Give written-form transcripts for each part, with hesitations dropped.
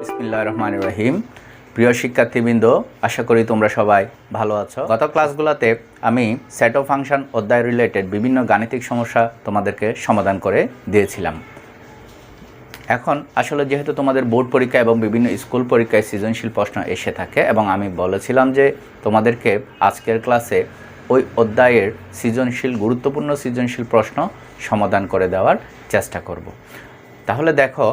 বিসমিল্লাহির রহমানির রহিম। প্রিয় শিক্ষার্থীবৃন্দ, আশা করি তোমরা সবাই ভালো আছো। গত ক্লাসগুলোতে আমি সেট অফ ফাংশন অধ্যায় রিলেটেড বিভিন্ন গাণিতিক সমস্যা তোমাদেরকে সমাধান করে দিয়েছিলাম। এখন আসলে যেহেতু তোমাদের বোর্ড পরীক্ষা এবং বিভিন্ন স্কুল পরীক্ষায় সৃজনশীল প্রশ্ন এসে থাকে এবং আমি বলেছিলাম যে তোমাদেরকে আজকের ক্লাসে ওই অধ্যায়ের গুরুত্বপূর্ণ সৃজনশীল প্রশ্ন সমাধান করে দেওয়ার চেষ্টা করব। তাহলে দেখো,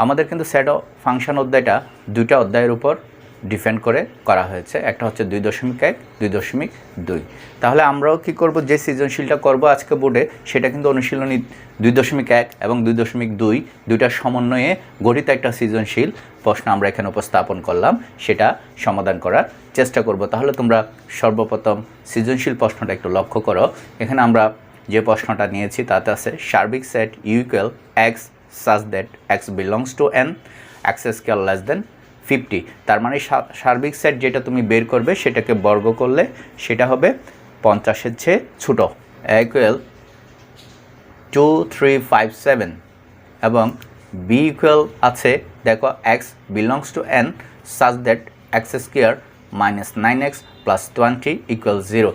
আমাদের কিন্তু সেট অফ ফাংশন অধ্যায়টা দুইটা অধ্যায়ের উপর ডিপেন্ড করে করা হয়েছে। একটা হচ্ছে 2.1, 2.2। তাহলে আমরাও কি করব, যে সৃজনশীলটা করব আজকে বোর্ডে, সেটা কিন্তু অনুশীলনী 2.1 এবং 2.2 দুইটার সমন্বয়ে গঠিত একটা সৃজনশীল প্রশ্ন আমরা এখানে উপস্থাপন করলাম, সেটা সমাধান করার চেষ্টা করব। তাহলে তোমরা সর্বপ্রথম সৃজনশীল প্রশ্নটা একটু লক্ষ্য করো। এখানে আমরা যে প্রশ্নটা নিয়েছি তাতে আছে সার্বিক set U equal x such that x belongs to n, x square less than 50। তার মানে সার্বিক সেট যেটা তুমি বের করবে সেটাকে বর্গ করলে সেটা হবে 50-এর চেয়ে ছোট, ইকুয়াল 2, 3, 5, 7। এবং বি ইকুয়াল আছে, দেখো x belongs to n such that x square minus 9x plus 20 equal 0।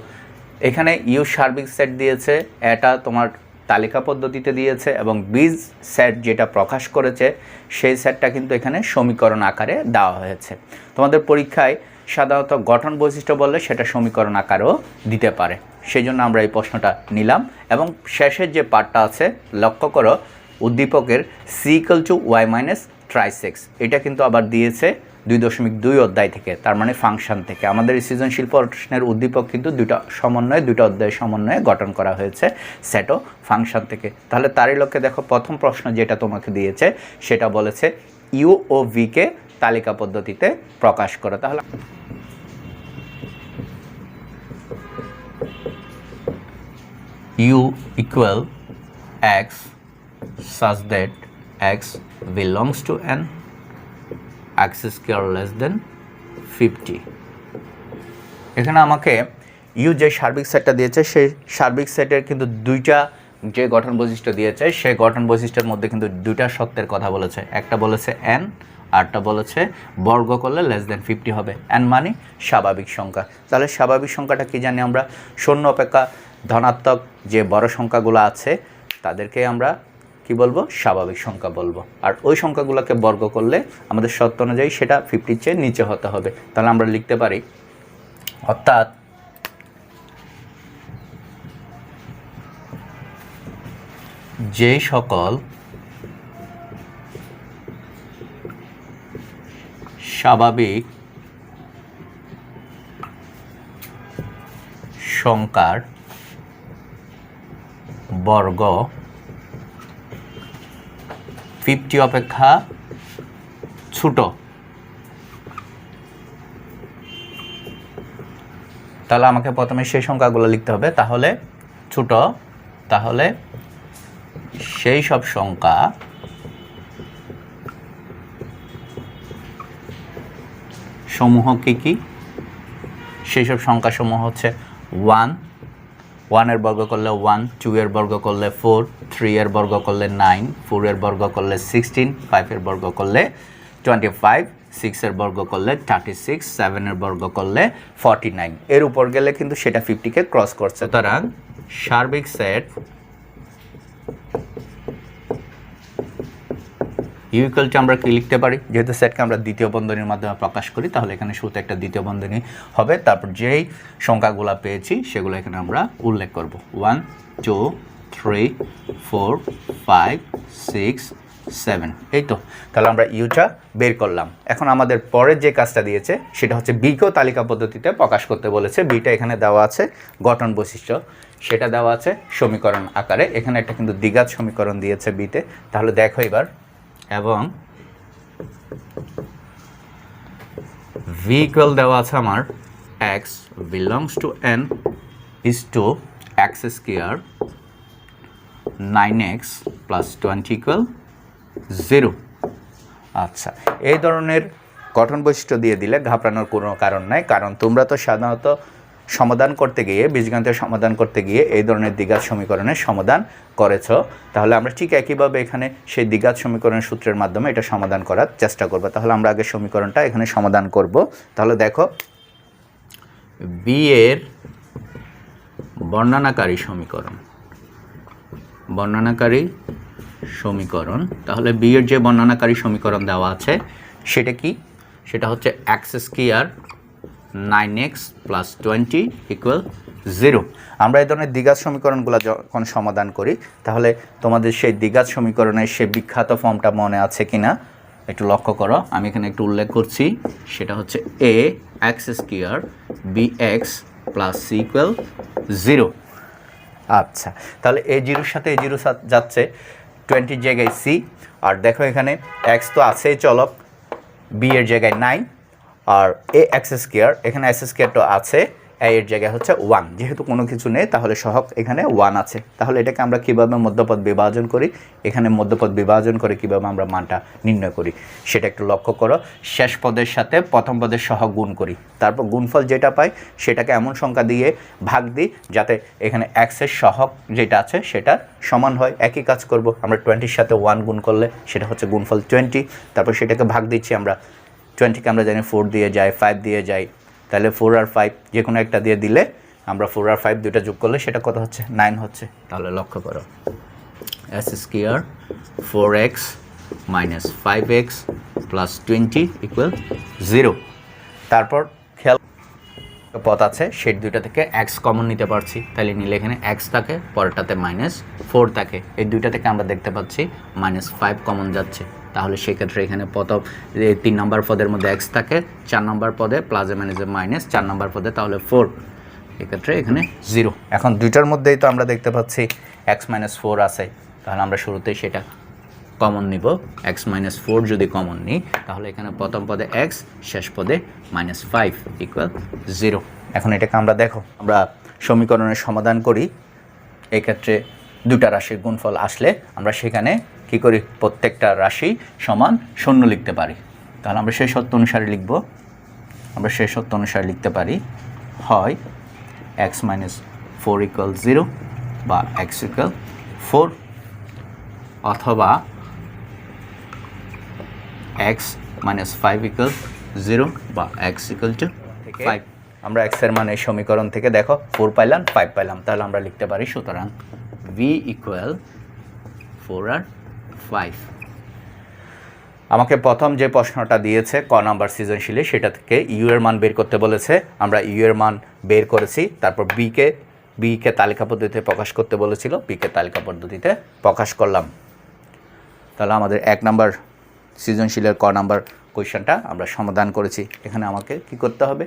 এখানে ইউ সার্বিক সেট দিয়েছে, এটা তোমার তালিকা পদ্ধতিতে দিয়েছে, এবং বীজ সেট যেটা প্রকাশ করেছে সেই সেটটা কিন্তু এখানে সমীকরণ আকারে দেওয়া হয়েছে। তোমাদের পরীক্ষায় সাধারণত গঠন বৈশিষ্ট্য বললে সেটা সমীকরণ আকারেও দিতে পারে, সেই জন্য আমরা এই প্রশ্নটা নিলাম। এবং শেষের যে পার্টটা আছে লক্ষ্য করো, উদ্দীপকের c equal to y minus thrice x, এটা কিন্তু আবার দিয়েছে 2.2 অধ্যায় থেকে, তার মানে ফাংশন থেকে। আমাদের এই সৃজনশীল প্রশ্নের উদ্দীপক কিন্তু দুইটা অধ্যায়ের সমন্বয়ে গঠন করা হয়েছে সেট অফ ফাংশন থেকে। তাহলে তারই লক্ষ্যে দেখো, প্রথম প্রশ্ন যেটা তোমাকে দিয়েছে সেটা বলেছে ইউ ও ভিকে তালিকা পদ্ধতিতে প্রকাশ করো। তাহলে U equal x such that x belongs to n, x square less than 50। এখানে আমাকে ইউ যে সার্বিক সেটটা দিয়েছে সেই সার্বিক সেটের কিন্তু দুইটা যে গঠন বৈশিষ্ট্য দিয়েছে সেই গঠন বৈশিষ্ট্যের মধ্যে কিন্তু দুইটা সত্যের কথা বলেছে। একটা বলেছে n, আরটা বলেছে বর্গ করলে লেস দেন 50 হবে। n মানে স্বাভাবিক সংখ্যা। তাহলে স্বাভাবিক সংখ্যাটা কি জানি আমরা? শূন্য অপেক্ষা ধনাত্মক যে বড় সংখ্যাগুলো আছে তাদেরকে আমরা কি বলবো? স্বাভাবিক সংখ্যা বলবো। আর ওই সংখ্যাগুলোকে বর্গ করলে আমাদের শর্ত অনুযায়ী সেটা 50-র চেয়ে নিচে হতে হবে। তাহলে আমরা লিখতে পারি, অর্থাৎ যে সকল স্বাভাবিক সংখ্যার বর্গ 50 অপেক্ষা ছোট, তাহলে আমাকে প্রথমে সেই সংখ্যাগুলো লিখতে হবে। তাহলে ছোট, তাহলে সেই সব সংখ্যা সমূহ কি? সেই সব সংখ্যা সমূহ হচ্ছে 1 এর বর্গ করলে 1, 2 এর বর্গ করলে 4, 3 এর বর্গ করলে 9, 4 এর বর্গ করলে 16, 5 এর বর্গ করলে 25, 6 এর বর্গ করলে 36, 7 এর বর্গ করলে 49। এর উপর গেলে কিন্তু সেটা 50-কে ক্রস করছে। সুতরাং সার্বিক সেট ইউ ইকুয়াল টু আমরা কি লিখতে পারি? যেহেতু সেটকে আমরা দ্বিতীয় বন্ধনীর মাধ্যমে প্রকাশ করি, তাহলে এখানে শুরুতে একটা দ্বিতীয় বন্ধনী হবে, তারপর যেই সংখ্যাগুলো পেয়েছি সেগুলো এখানে আমরা উল্লেখ করব। 1, 2, 3, 4, 5, 6, 7। এই তো, তাহলে আমরা ইউটা বের করলাম। এখন আমাদের পরের যে কাজটা দিয়েছে সেটা হচ্ছে বিকেও তালিকা পদ্ধতিতে প্রকাশ করতে বলেছে। বিটা এখানে দেওয়া আছে গঠন বৈশিষ্ট্য, সেটা দেওয়া আছে সমীকরণ আকারে। এখানে একটা কিন্তু দ্বিঘাত সমীকরণ দিয়েছে বিতে। তাহলে দেখো এবার, এবং ভি ইকুয়াল দেওয়া আছে আমার x belongs to n is to x square 9x plus 20 equal 0। আচ্ছা, এই ধরনের গঠন বৈশিষ্ট্য দিয়ে দিলে ঘাবড়ানোর কোনো কারণ নাই, কারণ তোমরা তো সাধারণত সমাধান করতে গিয়ে, বীজগণিতের সমাধান করতে গিয়ে এই ধরনের দ্বিঘাত সমীকরণের সমাধান করেছ, তাহলে আমরা ঠিক একইভাবে এখানে সেই দ্বিঘাত সমীকরণের সূত্রের মাধ্যমে এটা সমাধান করার চেষ্টা করব। তাহলে আমরা আগে সমীকরণটা এখানে সমাধান করব। তাহলে দেখো, বি এর বর্ণনাকারী সমীকরণ, তাহলে বি এর যে বর্ণনাকারী সমীকরণ দেওয়া আছে সেটা কি? সেটা হচ্ছে এক্স স্কোয়ার 9x + 20 = 0। আমরা এই ধরনের দ্বিঘাত সমীকরণগুলো যখন সমাধান করি, তাহলে তোমাদের সেই দ্বিঘাত সমীকরণের সেই বিখ্যাত ফর্মটা মনে আছে কিনা একটু লক্ষ্য করো। আমি এখানে একটু উল্লেখ করছি, সেটা হচ্ছে ax² bx + c = 0। আচ্ছা, তাহলে এ জিরোর সাথে এ জিরো যাচ্ছে, 20 জায়গায় c, আর দেখো এখানে x তো আছেই চলক, b এর জায়গায় 9, আর ax², এখানে s² তো আছে, a এর জায়গায় হচ্ছে 1, যেহেতু কোনো কিছু নেই তাহলে সহগ এখানে 1 আছে। তাহলে এটাকে আমরা কীভাবে মধ্যপদ বিভাজন করি, এখানে মধ্যপদ বিভাজন করে কীভাবে আমরা মানটা নির্ণয় করি সেটা একটু লক্ষ্য করো। শেষ পদের সাথে প্রথম পদের সহগ গুণ করি, তারপর গুণফল যেটা পাই সেটাকে এমন সংখ্যা দিয়ে ভাগ দিই যাতে এখানে এক্সের সহগ যেটা আছে সেটা সমান হয়। একই কাজ করব, আমরা 20-র সাথে 1 গুণ করলে সেটা হচ্ছে গুণফল 20, তারপর সেটাকে ভাগ দিচ্ছি আমরা। 20কে আমরা জানি 4 দিয়ে যায়, 5 দিয়ে যায়, তাহলে 4 আর 5 যে কোনো একটা দিয়ে দিলে আমরা 4 আর 5 দুইটা যোগ করলে সেটা কত হচ্ছে? 9 হচ্ছে। তাহলে লক্ষ্য করো, s² 4x - 5x + 20 = 0। তারপর খেয়াল পদ আছে, সেই দুইটা থেকে x কমন নিতে পারছি, তাহলে নিলে এখানে x থাকে, পরেরটাতে -4 থাকে, এই দুইটা থেকে আমরা দেখতে পাচ্ছি -5 কমন যাচ্ছে। তাহলে সেক্ষেত্রে এখানে প্রথম 3 নম্বর পদের মধ্যে x থাকে, 4 নম্বর পদে প্লাসে মাইনাসে মাইনাস, 4 নম্বর পদে তাহলে 4, এক্ষেত্রে এখানে 0। এখন দুইটার মধ্যেই তো আমরা দেখতে পাচ্ছি x - 4 আছে, তাহলে আমরা শুরুতেই সেটা কমন নিব। x - 4 যদি কমন নিই তাহলে এখানে প্রথম পদে x, শেষ পদে -5 = 0। এখন এটাকে আমরা দেখো, আমরা সমীকরণের সমাধান করি, এক্ষেত্রে দুটা রাশির গুণফল আসলে আমরা সেখানে কি করি, প্রত্যেকটা রাশি সমান 0 লিখতে পারি। তাহলে আমরা সেই সত্য অনুসারে লিখব, আমরা সেই সত্য অনুসারে লিখতে পারি, হয় x - 4 = 0 বা x = 4, অথবা x - 5 = 0 বা x = 5। আমরা x এর মান এই সমীকরণ থেকে দেখো 4 পাইলাম, 5 পাইলাম, তাহলে আমরা লিখতে পারি সুতরাং v = 4 আর 5। আমাকে প্রথম যে প্রশ্নটা দিয়েছে ক নাম্বার সৃজনশীলে, সেটা থেকে ইউ এর মান বের করতে বলেছে, আমরা ইউ এর মান বের করেছি। তারপর বিকে তালিকা পদ্ধতিতে প্রকাশ করতে বলেছিল, বিকে তালিকা পদ্ধতিতে প্রকাশ করলাম। তাহলে আমাদের 1 নাম্বার সৃজনশীলের ক নাম্বার কোয়েশ্চেনটা আমরা সমাধান করেছি। এখানে আমাকে কি করতে হবে,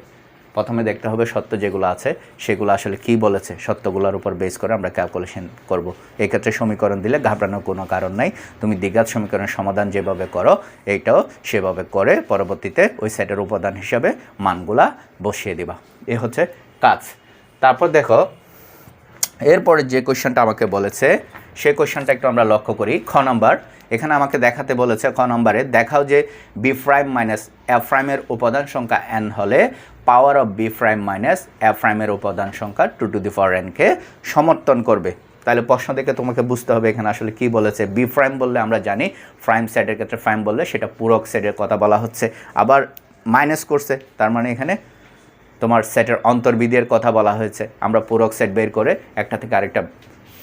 প্রথমে দেখতে হবে সত্য যেগুলো আছে সেগুলো আসলে কি বলেছে, সত্যগুলোর উপর বেস করে আমরা ক্যালকুলেশন করব। এক্ষেত্রে সমীকরণ দিলে ঘাবড়ানোর কোনো কারণ নাই, তুমি দ্বিঘাত সমীকরণের সমাধান যেভাবে করো এইটাও সেভাবে করে পরবর্তীতে ওই সেটের উপাদান হিসাবে মানগুলা বসিয়ে দিবা, এ হচ্ছে কাজ। তারপর দেখো, এরপরে যে কোয়েশ্চেনটা আমাকে বলেছে সেই কোয়েশ্চেনটা একটু আমরা লক্ষ্য করি। খ নাম্বার, এখানে আমাকে দেখাতে বলেছে, খ নম্বরে দেখাও যে বি প্রাইম মাইনাস এফ প্রাইমের উপাদান সংখ্যা n হলে power of B prime minus F প্রাইমের উপাদান সংখ্যা 2n কে সমর্থন করবে। তাহলে প্রশ্ন দেখে তোমাকে বুঝতে হবে এখানে আসলে কি বলেছে। বি প্রাইম বললে আমরা জানি প্রাইম সেটের ক্ষেত্রে প্রাইম বললে সেটা পূরক সেটের কথা বলা হচ্ছে, আবার মাইনাস করছে তার মানে এখানে তোমার সেটের অন্তর্বিধির কথা বলা হয়েছে। আমরা পূরক সেট বের করে একটা থেকে আরেকটা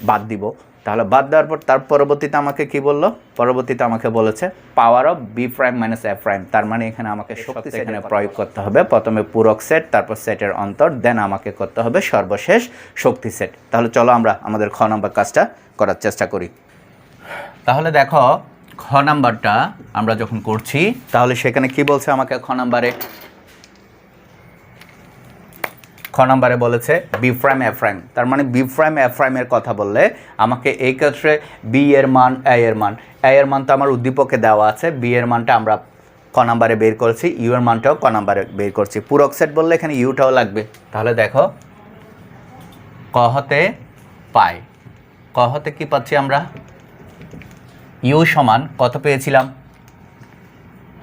বাদ দিব, তাহলে বাদ দেওয়ার পর তার পরবর্তীতে আমাকে কি বললো, পরবর্তীতে আমাকে বলেছে power of B prime minus F prime, তার মানে এখানে আমাকে শক্তি এখানে প্রয়োগ করতে হবে। প্রথমে পূরক সেট, তারপর সেটের অন্তর, দেন আমাকে করতে হবে সর্বশেষ শক্তি সেট। তাহলে চলো আমরা আমাদের খ নম্বর কাজটা করার চেষ্টা করি। তাহলে দেখো, খ নাম্বারটা আমরা যখন করছি তাহলে সেখানে কি বলছে আমাকে, খ নাম্বারে বলেছে বি প্রাইম এফ প্রাইম, তার মানে বি প্রাইম এফ প্রাইমের কথা বললে আমাকে এই ক্ষেত্রে বি এর মান, এ এর মান তো আমার উদ্দীপকে দেওয়া আছে, বি এর মানটা আমরা ক নাম্বারে বের করছি, ইউ এর মানটাও ক নাম্বারে বের করছি। পূরক সেট বললে এখানে ইউটাও লাগবে। তাহলে দেখো, ক হতে পাই, ক হতে কি পাচ্ছি আমরা, ইউ সমান কত পেয়েছিলাম,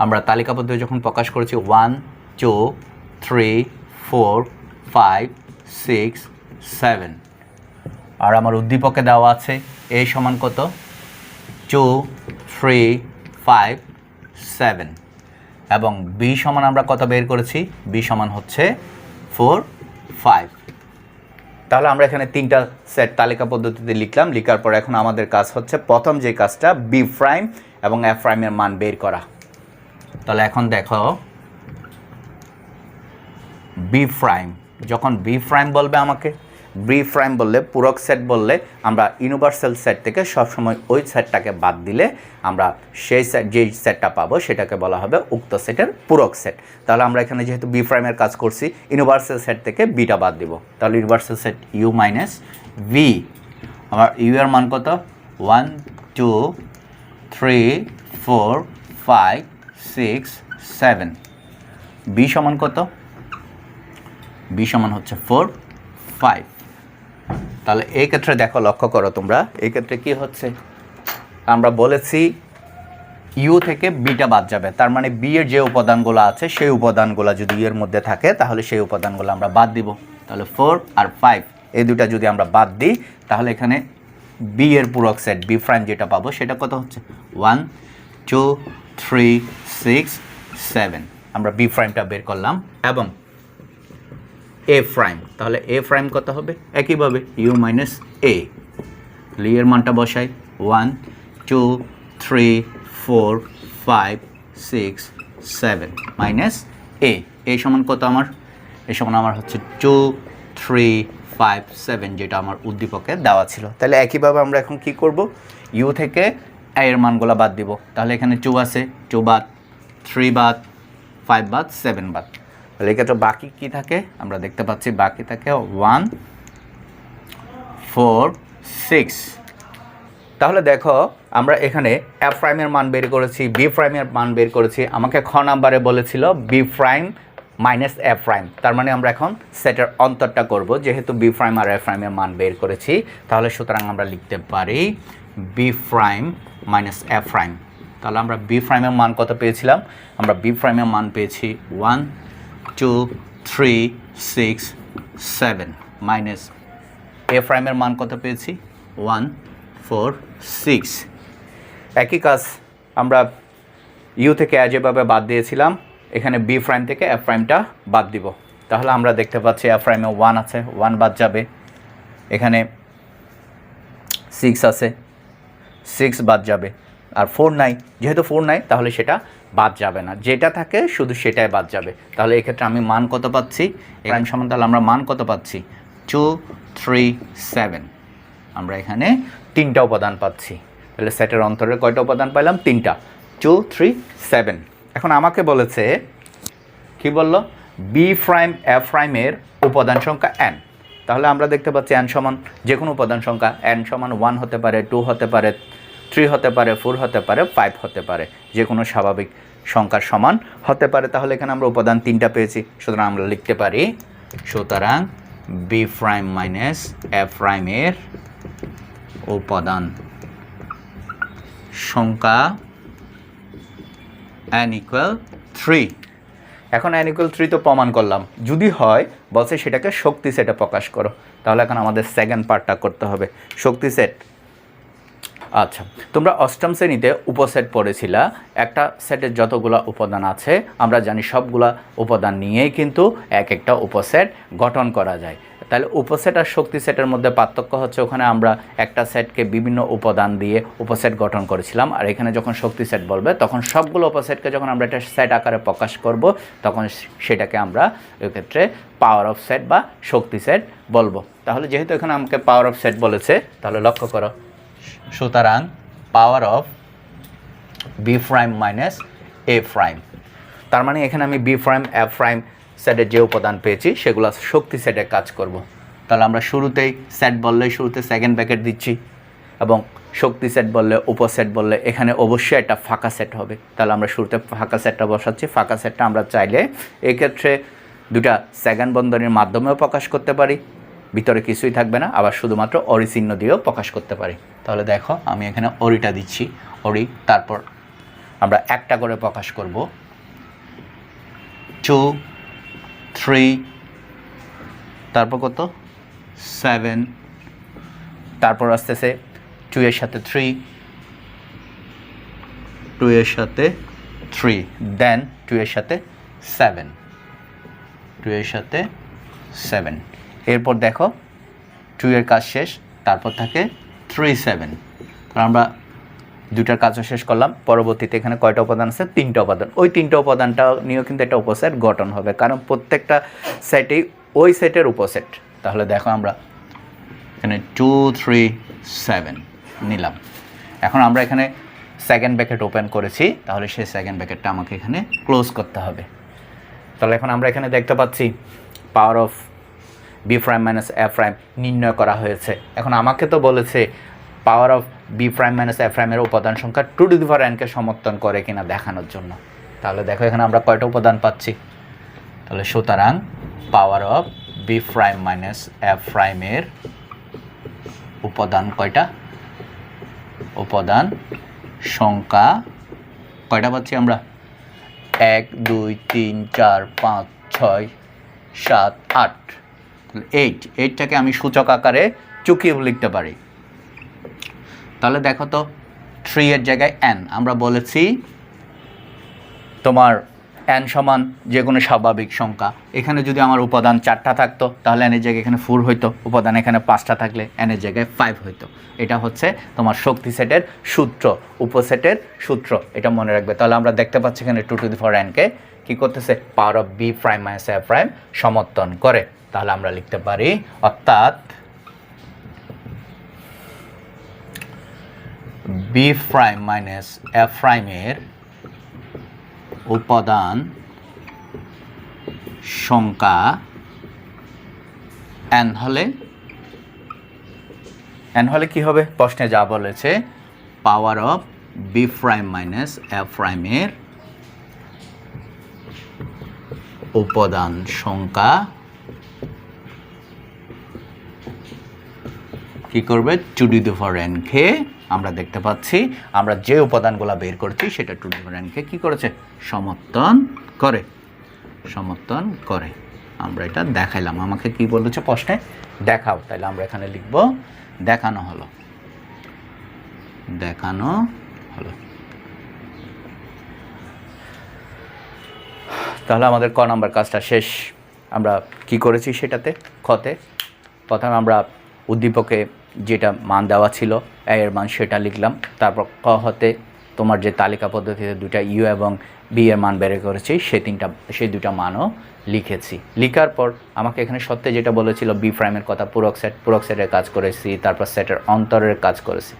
আমরা তালিকা পদ্ধতি যখন প্রকাশ করেছি 1 2 3 4 5 6 7 আর আমার উদ্দীপকে দেওয়া আছে a সমান কত 2 3 5 7 এবং b সমান আমরা কত বের করেছি b সমান হচ্ছে 4 5 তাহলে আমরা এখানে তিনটা সেট তালিকা পদ্ধতিতে লিখলাম লিখার পর এখন আমাদের কাজ হচ্ছে প্রথম যে কাজটা b প্রাইম এবং f প্রাইমের মান বের করা তাহলে এখন দেখো b প্রাইম যখন b প্রাইম বলবে আমাকে b প্রাইম বললে পূরক সেট বললে আমরা ইউনিভার্সাল সেট থেকে সবসময় ওই সেটটাকে বাদ দিলে আমরা সেই সেট যেই সেটটা পাবো সেটাকে বলা হবে উক্ত সেটের পূরক সেট তাহলে আমরা এখানে যেহেতু b প্রাইমের কাজ করছি ইউনিভার্সাল সেট থেকে bটা বাদ দিব তাহলে universal set u minus v আমার u এর মান কত 1 2 3 4 5 6 7 b সমান কত b সমান হচ্ছে 4 5 তাহলে এই ক্ষেত্রে দেখো লক্ষ্য করো তোমরা এই ক্ষেত্রে কি হচ্ছে আমরা বলেছি ইউ থেকে বিটা বাদ যাবে তার মানে বি এর যে উপাদানগুলো আছে সেই উপাদানগুলো যদি এর মধ্যে থাকে তাহলে সেই উপাদানগুলো আমরা বাদ দিব তাহলে 4 আর 5 এই দুটো যদি আমরা বাদ দিই তাহলে এখানে বি এর পূরক সেট বি প্রাইম যেটা পাবো সেটা কত হচ্ছে 1 2 3 6 7 আমরা বি প্রাইমটা বের করলাম এবং a প্রাইম তাহলে a প্রাইম কত হবে একইভাবে u মাইনাস a এর মানটা বসাই 1 2 3 4 5 6 7 মাইনাস a সমান কত আমার a সমান আমার হচ্ছে 2 3 5 7 যেটা আমার উদ্দীপকে দেওয়া ছিল তাহলে একইভাবে আমরা এখন কি করব u থেকে a এর মানগুলো বাদ দিব তাহলে এখানে 2 আছে 2 বাদ 3 বাদ 5 বাদ 7 বাদ তাহলে এক্ষেত্রে বাকি কি থাকে আমরা দেখতে পাচ্ছি বাকি থাকে 1 4 6 তাহলে দেখো আমরা এখানে f প্রাইমের মান বের করেছি b প্রাইমের মান বের করেছি আমাকে খ নাম্বারে বলেছিল b prime minus f prime তার মানে আমরা এখন সেটের অন্তরটা করব যেহেতু b প্রাইম আর f প্রাইমের মান বের করেছি তাহলে সুতরাং আমরা লিখতে পারি b prime minus f prime তাহলে আমরা b প্রাইমের মান কত পেয়েছিলাম আমরা b প্রাইমের মান পেয়েছি 1 2 3 6 7 মাইনাস a প্রাইমের মান কত পেয়েছি 1 4 6 একই কাজ আমরা u থেকে যেভাবে বাদ দিয়েছিলাম এখানে b প্রাইম থেকে f প্রাইমটা বাদ দিব তাহলে আমরা দেখতে পাচ্ছি f প্রাইমে 1 আছে 1 বাদ যাবে এখানে 6 আছে 6 বাদ যাবে আর 4 নাই যেহেতু 4 নাই তাহলে সেটা বাদ যাবে না যেটা থাকে শুধু সেটাই বাদ যাবে তাহলে এই ক্ষেত্রে আমি মান কত পাচ্ছি প্রাইম সমান তাহলে আমরা মান কত পাচ্ছি 2 3 7 আমরা এখানে তিনটা উপাদান পাচ্ছি তাহলে সেটের অন্তরে কয়টা উপাদান পাইলাম তিনটা 2 3 7 এখন আমাকে বলেছে কি বললো বি প্রাইম এফ প্রাইমের উপাদান সংখ্যা n তাহলে আমরা দেখতে পাচ্ছি n সমান যে কোনো উপাদান সংখ্যা n সমান 1 হতে পারে 2 হতে পারে 3 হতে পারে 4 হতে পারে 5 হতে পারে যে কোনো স্বাভাবিক সংখ্যার সমান হতে পারে তাহলে এখানে আমরা উপাদান তিনটা পেয়েছি সুতরাং আমরা লিখতে পারি সুতরাং বি প্রাইম মাইনাস এফ প্রাইমের উপাদান সংখ্যা n ইকুয়াল 3 এখন n ইকুয়াল 3 তো প্রমাণ করলাম যদি হয় বলছে সেটাকে শক্তি সেটে প্রকাশ করো তাহলে এখন আমাদের সেকেন্ড পার্টটা করতে হবে শক্তি সেট আচ্ছা তোমরা অষ্টম শ্রেণীতে উপসেট পড়েছিলা একটা সেটের যতগুলো উপাদান আছে আমরা জানি সবগুলা উপাদান নিয়েই কিন্তু এক একটা উপসেট গঠন করা যায় তাহলে উপসেট আর শক্তি সেটের মধ্যে পার্থক্য হচ্ছে ওখানে আমরা একটা সেটকে বিভিন্ন উপাদান দিয়ে উপসেট গঠন করেছিলাম আর এখানে যখন শক্তি সেট বলবে তখন সবগুলো উপসেটকে যখন আমরা একটা সেট আকারে প্রকাশ করব তখন সেটাকে আমরা এক্ষেত্রে পাওয়ার অফ সেট বা শক্তি সেট বলবো তাহলে যেহেতু এখানে আমাকে পাওয়ার অফ সেট বলেছে তাহলে লক্ষ্য করো সুতরাং power of B prime minus A prime তার মানে এখানে আমি বি প্রাইম এফ প্রাইম সেটের যে উপাদান পেয়েছি সেগুলো শক্তি সেটে কাজ করব তাহলে আমরা শুরুতেই সেট বললে শুরুতে সেকেন্ড ব্র্যাকেট দিচ্ছি এবং শক্তি সেট বললে উপসেট বললে এখানে অবশ্যই একটা ফাঁকা সেট হবে তাহলে আমরা শুরুতে ফাঁকা সেটটা বসাচ্ছি ফাঁকা সেটটা আমরা চাইলে এক্ষেত্রে দুটা সেকেন্ড বন্ধনীর মাধ্যমেও প্রকাশ করতে পারি ভিতরে কিছুই থাকবে না আবার শুধুমাত্র অরি চিহ্ন দিয়েও প্রকাশ করতে পারি তাহলে দেখো আমি এখানে অরিটা দিচ্ছি অরি তারপর আমরা একটা করে প্রকাশ করব 2 3 তারপর কত 7, তারপর আসতেছে 2 এর সাথে 3, 2 এর সাথে 3, দেন 2 এর সাথে 7, 2 এর সাথে 7, এরপর দেখো 2 এর কাজ শেষ, তারপর থাকে 3, 7। তাহলে আমরা দুইটার কাজও শেষ করলাম। পরবর্তীতে এখানে কয়টা উপাদান আছে? 3টা উপাদান। ওই 3টা উপাদানটা নিয়েও কিন্তু একটা উপসেট গঠন হবে, কারণ প্রত্যেকটা সেটেই ওই সেটের উপসেট। তাহলে দেখো আমরা এখানে 2, 3, 7 নিলাম। এখন আমরা এখানে সেকেন্ড ব্র্যাকেট ওপেন করেছি, তাহলে সেই সেকেন্ড ব্র্যাকেটটা আমাকে এখানে ক্লোজ করতে হবে। তাহলে এখন আমরা এখানে দেখতে পাচ্ছি power of B prime minus F prime নির্ণয় করা হয়েছে। এখন আমাকে তো বলেছে power of B prime minus F প্রাইমের উপাদান সংখ্যা 2n-কে সমর্থন করে কিনা দেখানোর জন্য। তাহলে দেখো এখানে আমরা কয়টা উপাদান পাচ্ছি। তাহলে সুতরাং power of B prime minus F প্রাইমের উপাদান কয়টা? উপাদান সংখ্যা কয়টা পাচ্ছি আমরা? 1, 2, 3, 4, 5, 6, 7, 8, 8টাকে আমি সূচক আকারে চুকিয়ে লিখতে পারি। তাহলে দেখো তো 3 এর জায়গায় n, আমরা বলেছি তোমার n সমান যে কোনো স্বাভাবিক সংখ্যা। এখানে যদি আমার উপাদান 4টা থাকতো তাহলে n এর জায়গায় এখানে 4 হইতো, উপাদান এখানে 5টা থাকলে n এর জায়গায় 5 হইতো। এটা হচ্ছে তোমার শক্তি সেটের সূত্র, উপসেটের সূত্র, এটা মনে রাখবে। তাহলে আমরা দেখতে পাচ্ছি এখানে 2n-কে কী করতেছে? Power of B prime minus F prime সমর্থন করে। তাহলে আমরা লিখতে পারি অর্থাৎ বি প্রাইম মাইনাস এফ প্রাইমের উপাদান সংখ্যা n হলে কি হবে? প্রশ্নে যা বলেছে power of B prime minus F প্রাইমের উপাদান সংখ্যা কি করবে? 2n-কে আমরা দেখতে পাচ্ছি আমরা যে উপাদানগুলো বের করছি সেটা 2n-কে কি করেছে? সমর্থন করে। আমরা এটা দেখাইলাম। আমাকে কি বলেছে প্রশ্নে? দেখাও। তাহলে আমরা এখানে লিখব দেখানো হলো। তাহলে আমাদের ক নাম্বার কাজটা শেষ। আমরা কি করেছি সেটাতে? খতে প্রথমে আমরা উদ্দীপকে যেটা মান দেওয়া ছিল a এর মান সেটা লিখলাম। তারপর ক হতে তোমার যে তালিকা পদ্ধতিতে দুইটা ইউ এবং বি এর মান বের করেছি সেই দুইটা মানও লিখেছি। লিখার পর আমাকে এখানে সত্যি যেটা বলেছিল বি প্রাইমের কথা, পূরক সেটের কাজ করেছি, তারপর সেটের অন্তরের কাজ করেছি।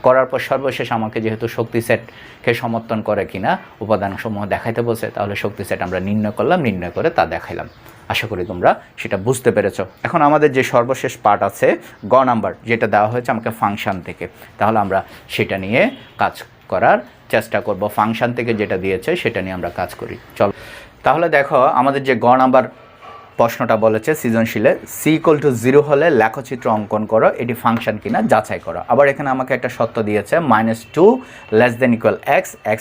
করার পর সর্বশেষ আমাকে যেহেতু শক্তি সেটকে সমর্থন করে কিনা উপাদানসমূহ দেখাইতে বলছে, তাহলে শক্তি সেট আমরা নির্ণয় করলাম, নির্ণয় করে তা দেখাইলাম। আশা করি তোমরা সেটা বুঝতে পেরেছ। এখন আমাদের যে সর্বশেষ পার্ট আছে গ নাম্বার, যেটা দেওয়া হয়েছে আমাকে ফাংশন থেকে, তাহলে আমরা সেটা নিয়ে কাজ করার চেষ্টা করব। ফাংশন থেকে যেটা দিয়েছে সেটা নিয়ে আমরা কাজ করি। চলো তাহলে দেখো আমাদের যে গ নাম্বার প্রশ্নটা বলেছে সৃজনশীলে c=0 হলে লেখচিত্র অঙ্কন করো, এটি ফাংশন কিনা যাচাই করো। আবার এখানে আমাকে একটা শর্ত দিয়েছে -2 x, x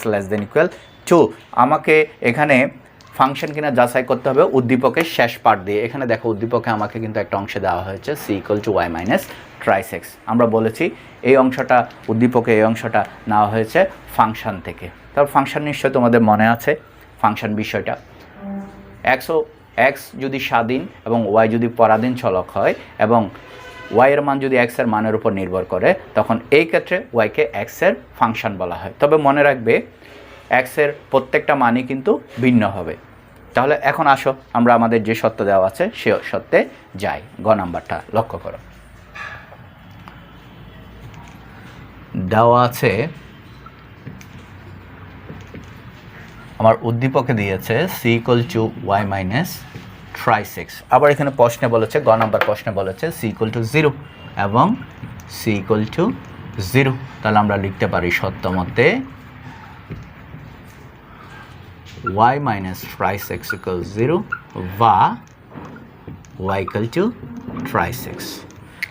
<2। আমাকে এখানে ফাংশন কিনা যাচাই করতে হবে উদ্দীপকের শেষ পার্ট দিয়ে। এখানে দেখো উদ্দীপকে আমাকে কিন্তু একটা অংশে দেওয়া হয়েছে c=y - x। আমরা বলেছি এই অংশটা উদ্দীপকে, এই অংশটা নেওয়া হয়েছে ফাংশন থেকে। তারপর ফাংশন নিশ্চয় তোমাদের মনে আছে ফাংশন বিষয়টা। x যদি স্বাধীন এবং y যদি পরাধীন চলক হয় এবং y এর মান যদি x এর মানের উপর নির্ভর করে, তখন এই ক্ষেত্রে y-কে x এর ফাংশন বলা হয়। তবে মনে রাখবে x এর প্রত্যেকটা মানই কিন্তু ভিন্ন হবে। তাহলে এখন আসো আমরা আমাদের যে সত্য দেওয়া আছে সে সত্যে যাই। গ নাম্বারটা লক্ষ্য করো, দেওয়া আছে আমার উদ্দীপকে দিয়েছে c=y - 3x। আবার এখানে প্রশ্নে বলেছে, গ নাম্বার প্রশ্নে বলেছে c=0 এবং c=0। তাহলে আমরা লিখতে পারি সত্য মতে y - 3x = 0 বা y = 3x।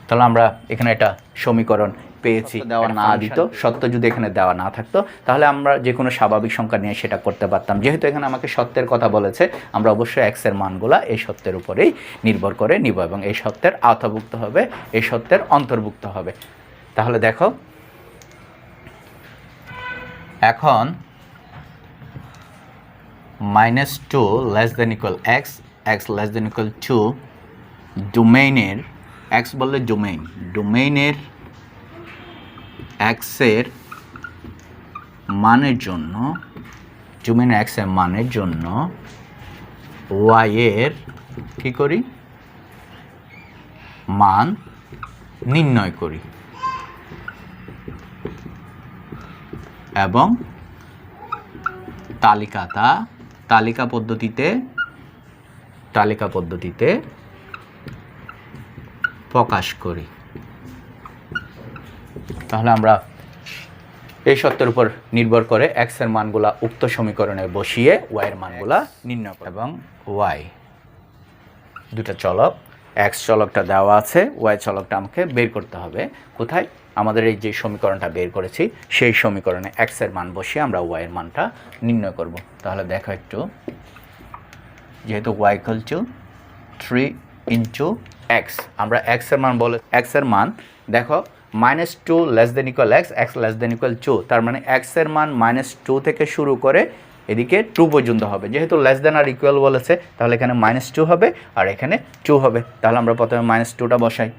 তাহলে আমরা এখানে একটা সমীকরণ পেয়েছি দেওয়া না দিত, সত্য যদি এখানে দেওয়া না থাকতো, তাহলে আমরা যে কোনো স্বাভাবিক সংখ্যা নিয়ে সেটা করতে পারতাম। যেহেতু এখানে আমাকে সত্যের কথা বলেছে, আমরা অবশ্যই x এর মানগুলা এই সত্যের উপরেই নির্ভর করে নিব এবং এই সত্যের আওতাভুক্ত হবে, এই সত্যের অন্তর্ভুক্ত হবে। তাহলে দেখো এখন -2 less than equal x, x less than equal 2, ডোমেইনের x বললে ডোমেইনের x এর মানের জন্য, ডোমেইনের x এর মানের জন্য y এর কি করি, মান নির্ণয় করি এবং তালিকা পদ্ধতিতে প্রকাশ করি। তাহলে আমরা এই সত্যের উপর নির্ভর করে x এর মানগুলা উক্ত সমীকরণে বসিয়ে y এর মানগুলা নির্ণয় করব এবং y দুটা চলক, x চলকটা দেওয়া আছে, y চলকটা আমাকে বের করতে হবে। কোথায়? আমাদের এই যে সমীকরণটা বের করেছি সেই সমীকরণে x এর মান বসিয়ে আমরা y এর মানটা নির্ণয় করব। তাহলে দেখো একটু, যেহেতু y = 3 × x, আমরা x এর মান বলে x এর মান দেখো -2 less than equal x, x less than equal 2, তার মানে x এর মান -2 থেকে শুরু করে এদিকে 2 পর্যন্ত হবে। যেহেতু লেস দেন আর ইকুয়াল বলেছে, তাহলে এখানে -2 হবে আর এখানে 2 হবে। তাহলে আমরা প্রথমে -2টা বসাই,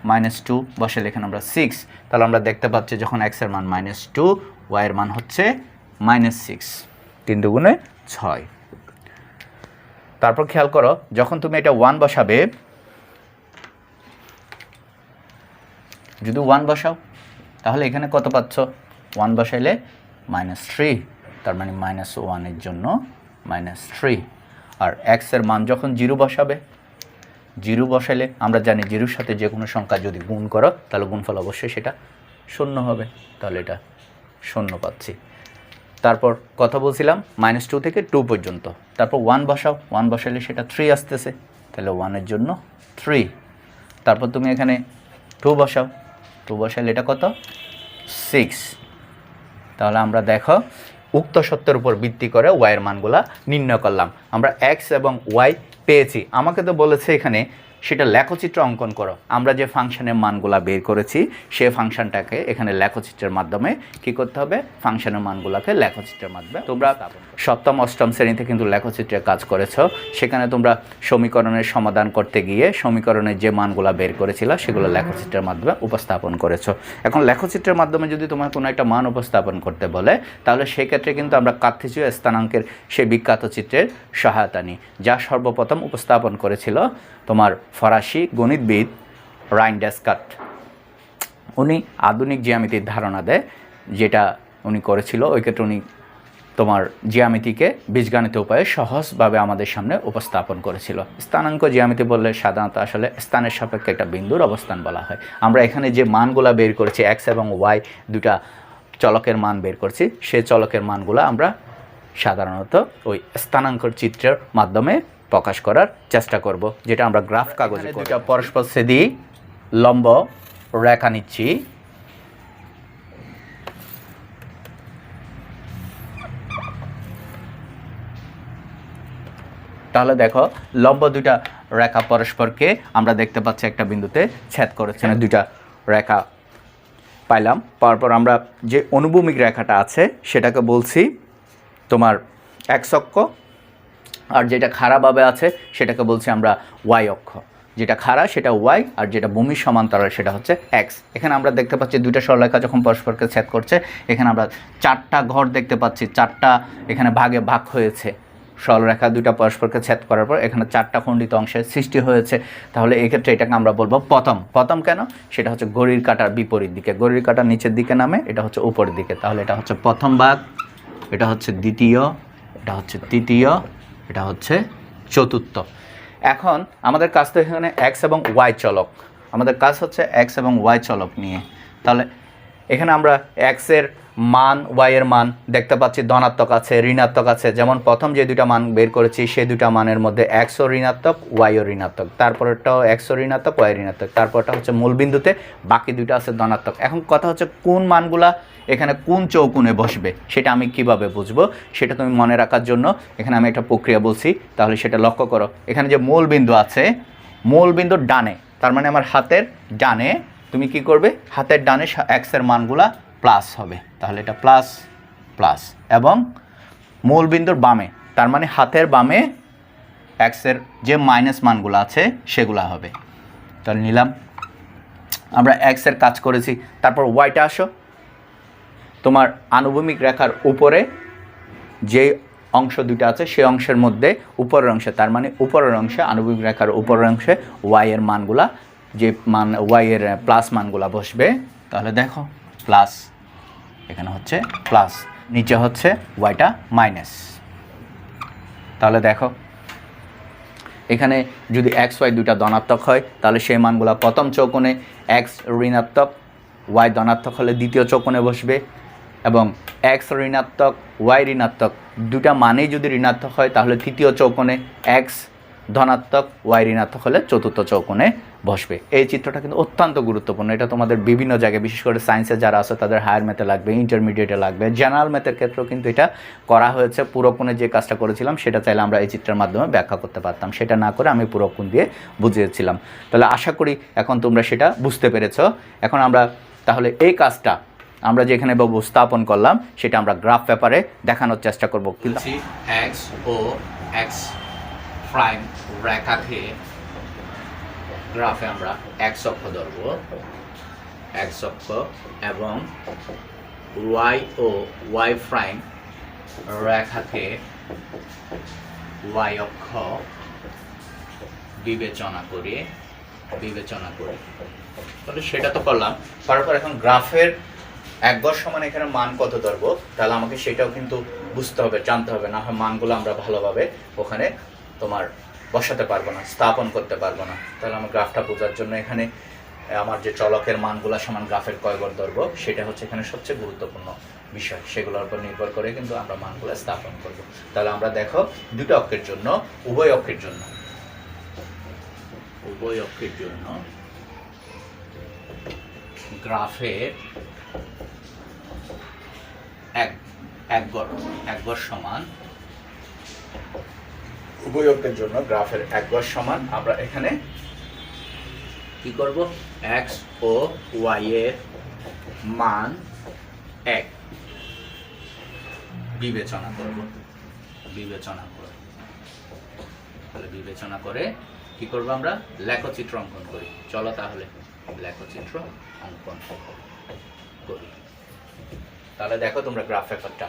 -2 বসালে এখানে আমরা 6, তাহলে আমরা দেখতে পাচ্ছি যখন x এর মান -2, y এর মান হচ্ছে -6, 3 দুগুণে 6। তারপর খেয়াল করো, যখন তুমি এটা 1 বসাবে, যদি 1 বসাও তাহলে এখানে কত পাচ্ছ? 1 বসাইলে -3, তার মানে -1 এর জন্য -3। আর x এর মান যখন 0 বসাবে, 0 বসাইলে আমরা জানি 0-র সাথে যে কোনো সংখ্যা যদি গুণ করো তাহলে গুণফল অবশ্যই সেটা 0 হবে, তাহলে এটা 0 পাচ্ছি। তারপর কথা বলছিলাম -2 থেকে 2 পর্যন্ত, তারপর 1 বসাও, 1 বসাইলে সেটা 3 আসতেছে, তাহলে 1 এর জন্য 3। তারপর তুমি এখানে 2 বসাও, 2 বসাইলে এটা কত? 6। তাহলে আমরা দেখো উক্ত সত্যের উপর ভিত্তি করে y এর মানগুলা নির্ণয় করলাম। আমরা x এবং y পেয়েছি। আমাকে তো বলেছে এখানে সেটা লেখচিত্র অঙ্কন করো। আমরা যে ফাংশনের মানগুলা বের করেছি সেই ফাংশনটাকে এখানে লেখচিত্রের মাধ্যমে কি করতে হবে? ফাংশনের মানগুলোকে লেখচিত্রের মাধ্যমে তোমরা সপ্তম অষ্টম শ্রেণীতে কিন্তু লেখচিত্রের কাজ করেছো। সেখানে তোমরা সমীকরণের সমাধান করতে গিয়ে সমীকরণের যে মানগুলা বের করেছিল সেগুলো লেখচিত্রের মাধ্যমে উপস্থাপন করেছো। এখন লেখচিত্রের মাধ্যমে যদি তোমার কোনো একটা মান উপস্থাপন করতে বলে, তাহলে সেক্ষেত্রে কিন্তু আমরা কার্তেশীয় স্থানাঙ্কের সেই বিখ্যাত চিত্রের সহায়তা নিই, যা সর্বপ্রথম উপস্থাপন করেছিল তোমার ফরাসি গণিতবিদ রাইন ডেসকার্ট। উনি আধুনিক জ্যামিতির ধারণা দেয়, যেটা উনি করেছিল ওই ক্ষেত্রে উনি তোমার জ্যামিতিকে বীজগণিত উপায়ে সহজভাবে আমাদের সামনে উপস্থাপন করেছিল। স্থানাঙ্ক জ্যামিতি বললে সাধারণত আসলে স্থানের সাপেক্ষে একটা বিন্দুর অবস্থান বলা হয়। আমরা এখানে যে মানগুলা বের করেছি, x এবং y দুটা চলকের মান বের করছি, সেই চলকের মানগুলা আমরা সাধারণত ওই স্থানাঙ্কর চিত্রের মাধ্যমে প্রকাশ করার চেষ্টা করব, যেটা আমরা গ্রাফ কাগজে করি। দুটা পরস্পর ছেদি লম্ব রেখা নিচ্ছি, তাহলে দেখো লম্ব দুইটা রেখা পরস্পরকে আমরা দেখতে পাচ্ছি একটা বিন্দুতে ছেদ করেছে। দুইটা রেখা পাইলাম, তারপর আমরা যে অনুভূমিক রেখাটা আছে সেটাকে বলছি তোমার x অক্ষ, আর যেটা খাড়াভাবে আছে সেটাকে বলছি আমরা y অক্ষ। যেটা খাড়া সেটা y, আর যেটা ভূমির সমান্তরাল সেটা হচ্ছে x। এখানে আমরা দেখতে পাচ্ছি দুইটা সরলরেখা যখন পরস্পরকে ছেদ করছে, এখানে আমরা 4টা ঘর দেখতে পাচ্ছি, 4টা এখানে ভাগে ভাগ হয়েছে। সরলরেখা দুইটা পরস্পরকে ছেদ করার পর এখানে 4টা খণ্ডিত অংশের সৃষ্টি হয়েছে। তাহলে এক্ষেত্রে এটাকে আমরা বলবো প্রথম কেন? সেটা হচ্ছে ঘড়ির কাঁটার বিপরীত দিকে, ঘড়ির কাঁটার নিচের দিকে নামে, এটা হচ্ছে উপরের দিকে। তাহলে এটা হচ্ছে প্রথম ভাগ, এটা হচ্ছে দ্বিতীয়, এটা হচ্ছে তৃতীয়, এটা হচ্ছে চতুর্থ। এখন আমাদের কাজ তো এখানে x এবং y চলক, আমাদের কাজ হচ্ছে x এবং y চলক নিয়ে। তাহলে এখানে আমরা এক্স এর মান ওয়াই এর মান দেখতে পাচ্ছি ধনাত্মক আছে ঋণাত্মক আছে। যেমন প্রথম যে দুইটা মান বের করেছি সেই দুইটা মানের মধ্যে এক্সও ঋণাত্মক ওয়াইও ঋণাত্মক, তারপরটাও এক্সও ঋণাত্মক ওয়াই ঋণাত্মক, তারপরটা হচ্ছে মূল বিন্দুতে, বাকি দুইটা আছে ধনাত্মক। এখন কথা হচ্ছে কোন মানগুলা এখানে কোন চৌকোণে বসবে সেটা আমি কিভাবে বুঝবো, সেটা তুমি মনে রাখার জন্য এখানে আমি একটা প্রক্রিয়া বলছি, তাহলে সেটা লক্ষ্য করো। এখানে যে মূল বিন্দু আছে, মূল বিন্দুর ডানে, তার মানে আমার হাতের ডানে তুমি কি করবে, হাতের ডানে এক্সের মানগুলা প্লাস হবে, তাহলে এটা প্লাস প্লাস, এবং মূল বিন্দুর বামে, তার মানে হাতের বামে এক্সের যে মাইনাস মানগুলো আছে সেগুলো হবে। তাহলে নিলাম, আমরা এক্সের কাজ করেছি। তারপর ওয়াইটা আসো, তোমার আনুভূমিক রেখার উপরে যে অংশ দুটো আছে সেই অংশের মধ্যে উপরের অংশে, তার মানে উপরের অংশে আনুভূমিক রেখার উপরের অংশে ওয়াই এর মানগুলা, যে মান ওয়াই এর প্লাস মানগুলা বসবে। তাহলে দেখো প্লাস, এখানে হচ্ছে প্লাস, নিচে হচ্ছে ওয়াইটা মাইনাস। তাহলে দেখো এখানে যদি এক্স ওয়াই দুইটা ধনাত্মক হয় তাহলে সেই মানগুলা প্রথম চৌকোণে, এক্স ঋণাত্মক ওয়াই ধনাত্মক হলে দ্বিতীয় চৌকোণে বসবে, এবং এক্স ঋণাত্মক ওয়াই ঋণাত্মক দুটা মানেই যদি ঋণাত্মক হয় তাহলে তৃতীয় চৌকোণে, এক্স ধনাত্মক ওয়াই ঋণাত্মক হলে চতুর্থ চৌকোণে বসবে। এই চিত্রটা কিন্তু অত্যন্ত গুরুত্বপূর্ণ, এটা তোমাদের বিভিন্ন জায়গায়, বিশেষ করে সায়েন্সে যারা আছে তাদের হায়ার ম্যাথে লাগবে, ইন্টারমিডিয়েটে লাগবে, জেনারেল ম্যাথের ক্ষেত্রেও কিন্তু এটা করা হয়েছে। পুরোকোণে যে কাজটা করেছিলাম সেটা চাইলে আমরা এই চিত্রের মাধ্যমে ব্যাখ্যা করতে পারতাম, সেটা না করে আমি পুরোকোণ দিয়ে বুঝিয়েছিলাম। তাহলে আশা করি এখন তোমরা সেটা বুঝতে পেরেছ। এখন আমরা তাহলে এই কাজটা আমরা যেখানে উপস্থাপন করলাম সেটা আমরা গ্রাফ পেপারে দেখানোর চেষ্টা করব। কিন্তু এক্স ও এক্স প্রাইম রেখাকে গ্রাফে আমরা এক্স অক্ষ ধরব, এক্স অক্ষ, এবং ওয়াই ও ওয়াই প্রাইম রেখাকে ওয়াই অক্ষ বিবেচনা করি। তাহলে সেটা তো করলাম, তারপর এখন গ্রাফের এক গজ সমান এখানে মান কত ধরবো, তাহলে আমাকে সেটাও কিন্তু বুঝতে হবে, জানতে হবে, না হয় মানগুলো আমরা ভালোভাবে ওখানে তোমার বসাতে পারবো না, স্থাপন করতে পারবো না। তাহলে আমার গ্রাফটা বোঝার জন্য এখানে আমার যে চলকের মানগুলো সমান গ্রাফের কয় গড় ধরবো সেটা হচ্ছে এখানে সবচেয়ে গুরুত্বপূর্ণ বিষয়, সেগুলোর উপর নির্ভর করে কিন্তু আমরা মানগুলো স্থাপন করব। তাহলে আমরা দেখো দুটো অক্ষের জন্য, উভয় অক্ষের জন্য গ্রাফের এক গড় সমান, উভয় অক্ষের জন্য গ্রাফের এক গড় সমান, আমরা এখানে কি করব, এক্স ও ওয়াই এর মান এক বিবেচনা করব। তাহলে বিবেচনা করে কি করব, আমরা লেখচিত্র অঙ্কন করি। চলো তাহলে লেখচিত্র অঙ্কন করি। তাহলে দেখো তোমরা গ্রাফ পেপারটা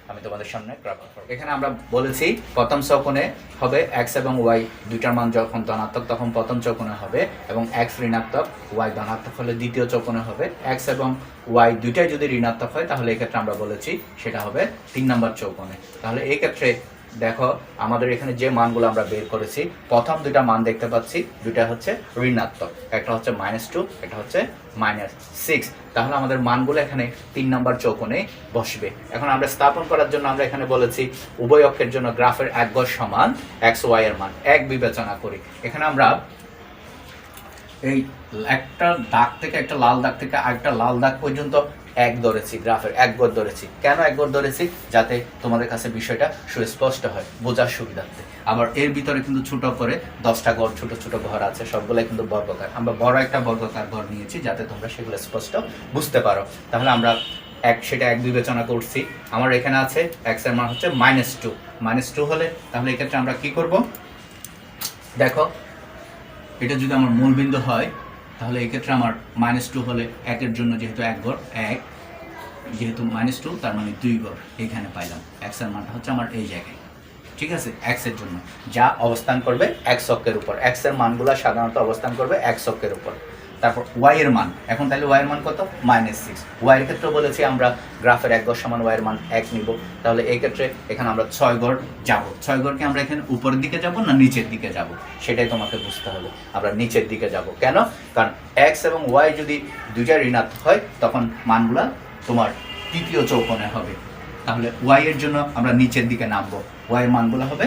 আমি তোমাদের সামনে গ্রাফ করব। এখানে আমরা বলেছি প্রথম চৌকোণে হবে এক্স এবং ওয়াই দুইটার মান যখন ধনাত্মক তখন প্রথম চৌকোণে হবে, এবং এক্স ঋণাত্মক ওয়াই ধনাত্মক হলে দ্বিতীয় চৌকোণে হবে। এক্স এবং ওয়াই দুইটাই যদি ঋণাত্মক হয় তাহলে এই ক্ষেত্রে আমরা বলেছি সেটা হবে 3 নম্বর চৌকোণে। তাহলে এই ক্ষেত্রে দেখো আমাদের এখানে যে মানগুলো আমরা বের করেছি, প্রথম দুইটা মান দেখতে পাচ্ছি, দুইটা হচ্ছে ঋণাত্মক, একটা হচ্ছে -2, একটা হচ্ছে -6। তাহলে আমাদের মানগুলো এখানে 3 নম্বর চৌকোণে বসবে। এখন আমরা স্থাপন করার জন্য আমরা এখানে বলেছি উভয় অক্ষের জন্য গ্রাফের এক গড় সমান এক্স ওয়াই এর মান এক বিবেচনা করি। এখানে আমরা এই একটা দাগ থেকে, একটা লাল দাগ থেকে আরেকটা লাল দাগ পর্যন্ত এক ধরেছি, গ্রাফের এক গড় ধরেছি। কেন এক গড় ধরেছি? যাতে তোমাদের কাছে বিষয়টা সুস্পষ্ট হয়, বোঝার সুবিধার্থে। আবার এর ভিতরে কিন্তু ছোট করে 10টা ঘর, ছোট ছোট ঘর আছে, সবগুলো কিন্তু বর্গাকার। আমরা বড় একটা বর্গাকার ঘর নিয়েছি যাতে তোমরা সেগুলো স্পষ্ট বুঝতে পারো। তাহলে আমরা সেটা এক বিবেচনা করছি। আমার এখানে আছে এক্স এর মান হচ্ছে -2 হলে তাহলে এক্ষেত্রে আমরা কি করব, দেখো এটা যদি আমার মূল বিন্দু হয় তাহলে এক্ষেত্রে আমার -2 হলে একের জন্য যেহেতু এক ঘর, এক যেহেতু -2 তার মানে 2 ঘর এখানে পাইলাম। এক্স এর মানটা হচ্ছে আমার এই জায়গায়, ঠিক আছে, এক্স এর জন্য যা অবস্থান করবে এক্স অক্ষের উপর। এক্স এর মানগুলো সাধারণত অবস্থান করবে এক্স অক্ষের উপর। তারপর ওয়াই এর মান, এখন তাহলে ওয়াই এর মান কত? -6। ওয়াই এর ক্ষেত্রে বলেছি আমরা গ্রাফের 1 গড় সমান ওয়াই এর মান 1 নিব, তাহলে এই ক্ষেত্রে এখানে আমরা 6 গড় যাব। 6 গড়কে আমরা এখানে উপরের দিকে যাব না নিচের দিকে যাব, সেটাই তোমাকে বুঝতে হবে। আমরা নিচের দিকে যাব, কেন? কারণ এক্স এবং ওয়াই যদি দুইটা ঋণাত্মক হয় তখন মানগুলা তোমার তৃতীয় চৌকোণে হবে। তাহলে ওয়াই এর জন্য আমরা নিচের দিকে নামবো, ওয়াই এর মানগুলো হবে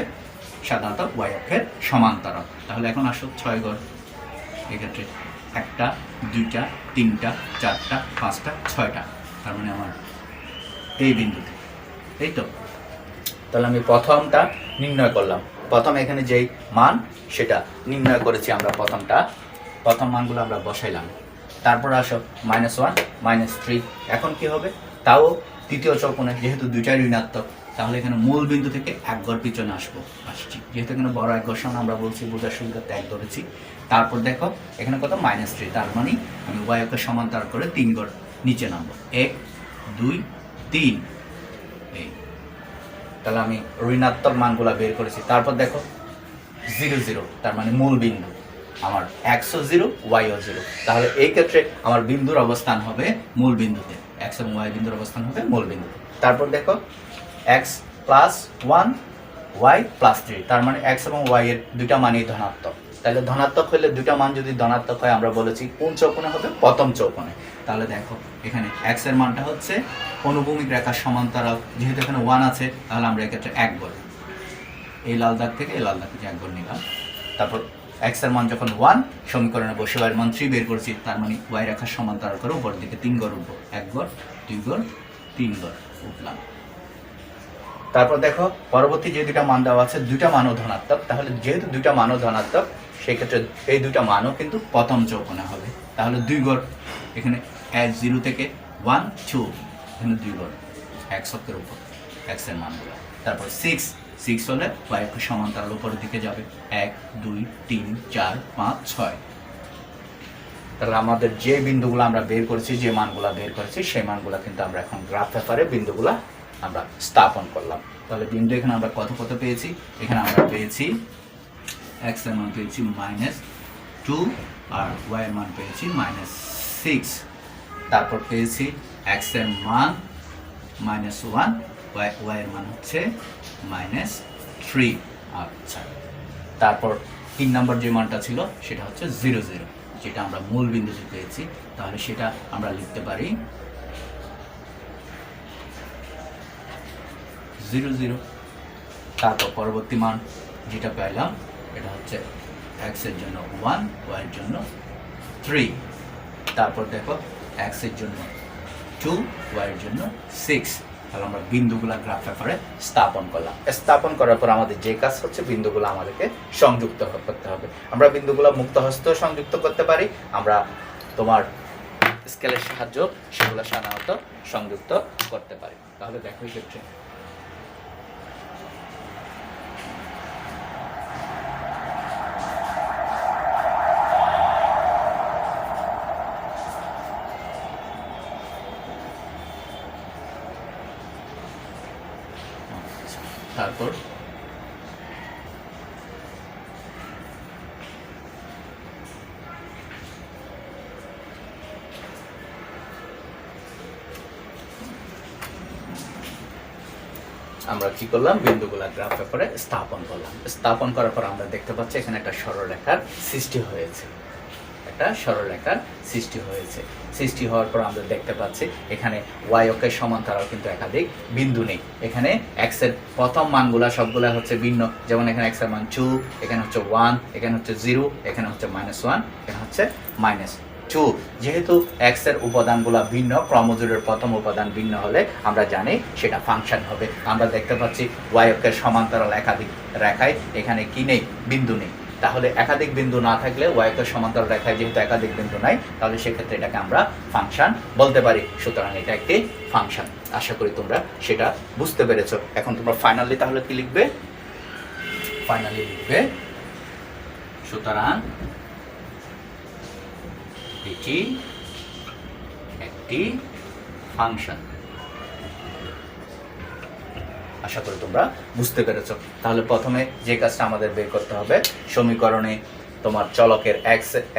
সাধারণত ওয়াই অক্ষের সমান্তরাল। তাহলে এখন আসো 6 গড়, এক্ষেত্রে 1টা 2টা 3টা 4টা 5টা 6টা, তার মানে আমার এই বিন্দুতে, এই তো। তাহলে আমি প্রথমটা নির্ণয় করলাম, প্রথম এখানে যেই মান সেটা নির্ণয় করেছি আমরা, প্রথম মানগুলো আমরা বসাইলাম। তারপর আসো -1 -3, এখন কি হবে? তাও তৃতীয় চৌকোণে, যেহেতু দুইটাই ঋণাত্মক, তাহলে এখানে মূল বিন্দু থেকে 1 গড় পিছনে আসছি, যেহেতু এখানে বড় 1 গড় সমান আমরা বলছি বোঝার সুবিধাতে 1 ধরেছি। তারপর দেখো এখানে কত? -3, তার মানে আমি ওয়াই অক্ষের সমান্তরাল করে 3 গড় নিচে নামবো, 1 2 3, এই। তাহলে আমি ঋণাত্মক মানগুলা বের করেছি। তারপর দেখো 0 0, তার মানে মূল বিন্দু আমার এক্সও 0 ওয়াইও 0, তাহলে এই ক্ষেত্রে আমার বিন্দুর অবস্থান হবে মূল বিন্দুতে, এক্স এবং ওয়াই বিন্দুর অবস্থান হবে মূল বিন্দুতে। তারপর দেখো এক্স +1 ওয়াই +3, তার মানে এক্স এবং ওয়াই এর দুইটা মানই ধনাত্মক। তাহলে ধনাত্মক হলে দুইটা মান যদি ধনাত্মক হয় আমরা বলেছি কোন চৌকোণে হবে? প্রথম চৌকোণে। তাহলে দেখো এখানে এক্স এর মানটা হচ্ছে অনুভূমিক রেখার সমান্তরাল, যেহেতু এখানে 1 আছে তাহলে আমরা এক্ষেত্রে 1 গড়, এই লাল দাগ থেকে এই লাল দাগ থেকে 1 গড় নিলাম। তারপর এক্স এর মান যখন 1, সমীকরণে বসে ওয়াই এর মান 3 বের করছি, তার মানে ওয়াই রেখার সমান্তরাল করে উপর দিকে 3 গড় উঠবো, 1 গড় 2 গড় 3 গড় উঠলাম। তারপর দেখো পরবর্তী যে দুইটা মান দেওয়া আছে দুইটা মানও ধনাত্মক, তাহলে যেহেতু দুইটা মানও ধনাত্মক সেক্ষেত্রে এই দুইটা মানও কিন্তু প্রথম চৌকোণে হবে। তাহলে 2 গড়, এখানে 0 থেকে 1 2, এখানে 2 গড় এক্স অক্ষের উপর এক্স এর মানগুলো। তারপর 6 হলে ওয়াই অক্ষের সমান্তরাল উপরের দিকে যাবে, 1 2 3 4 5 6। তাহলে আমাদের যে বিন্দুগুলো আমরা বের করেছি, যে মানগুলো বের করেছি সেই মানগুলো কিন্তু আমরা এখন গ্রাফ পেপারে বিন্দুগুলা আমরা স্থাপন করলাম। তাহলে বিন্দু এখানে আমরা কত পেয়েছি? এখানে আমরা পেয়েছি এক্স এর মান পেয়েছি -2 আর ওয়াই এর মান পেয়েছি -6। তারপর পেয়েছি এক্স এর মান -1, ওয়াই এর মান হচ্ছে -3। আচ্ছা, তারপর 3 নম্বর যে মানটা ছিল সেটা হচ্ছে 0 0, যেটা আমরা মূল বিন্দুতে পেয়েছি। তাহলে সেটা আমরা লিখতে পারি 0 0। তারপর পরবর্তী মান যেটা পেলাম এটা হচ্ছে এক্স এর জন্য 1, ওয়াই এর জন্য 3। তারপর দেখো এক্স এর জন্য 2, ওয়াই এর জন্য 6। তাহলে আমরা বিন্দুগুলা গ্রাফ পেপারে স্থাপন করলাম। স্থাপন করার পর আমাদের যে কাজ হচ্ছে বিন্দুগুলো আমাদেরকে সংযুক্ত করতে হবে। আমরা বিন্দুগুলো মুক্ত হস্ত সংযুক্ত করতে পারি, আমরা তোমার স্কেলের সাহায্য সেগুলো সাধারণত সংযুক্ত করতে পারি। তাহলে দেখো এই ক্ষেত্রে তারপর আমরা কি করলাম? বিন্দুগুলা গ্রাফ পেপারে স্থাপন করলাম। স্থাপন করার পর আমরা দেখতে পাচ্ছি এখানে একটা সরলরেখার সৃষ্টি হয়েছে, সৃষ্টি হওয়ার পর আমরা দেখতে পাচ্ছি এখানে ওয়াই অক্ষের সমান্তরাল কিন্তু একাধিক বিন্দু নেই। এখানে এক্স এর প্রথম মানগুলা সবগুলা হচ্ছে ভিন্ন, যেমন এখানে এক্স এর মান 2, এখানে হচ্ছে 1, এখানে হচ্ছে 0, এখানে হচ্ছে -1, এখানে হচ্ছে -2। যেহেতু এক্স এর উপাদানগুলা ভিন্ন, ক্রমজোড়ের প্রথম উপাদান ভিন্ন হলে আমরা জানি সেটা ফাংশন হবে। আমরা দেখতে পাচ্ছি ওয়াই অক্ষের সমান্তরাল একাধিক রেখায় এখানে কি নেই? বিন্দু নেই। তাহলে একাধিক বিন্দু না থাকলে ওয়াই অক্ষের সমান্তরাল রেখায় যেহেতু একাধিক বিন্দু নাই, তাহলে সেক্ষেত্রে এটাকে আমরা ফাংশন বলতে পারি। সুতরাং এটা একটি ফাংশন। আশা করি তোমরা সেটা বুঝতে পেরেছো। এখন তোমরা ফাইনালি তাহলে কি লিখবে? ফাইনালি লিখবে সুতরাং এটি একটি ফাংশন। আশা করি তোমরা বুঝতে পেরেছো। তাহলে প্রথমে যে কাজটা আমাদের বের করতে হবে, সমীকরণে তোমার চলকের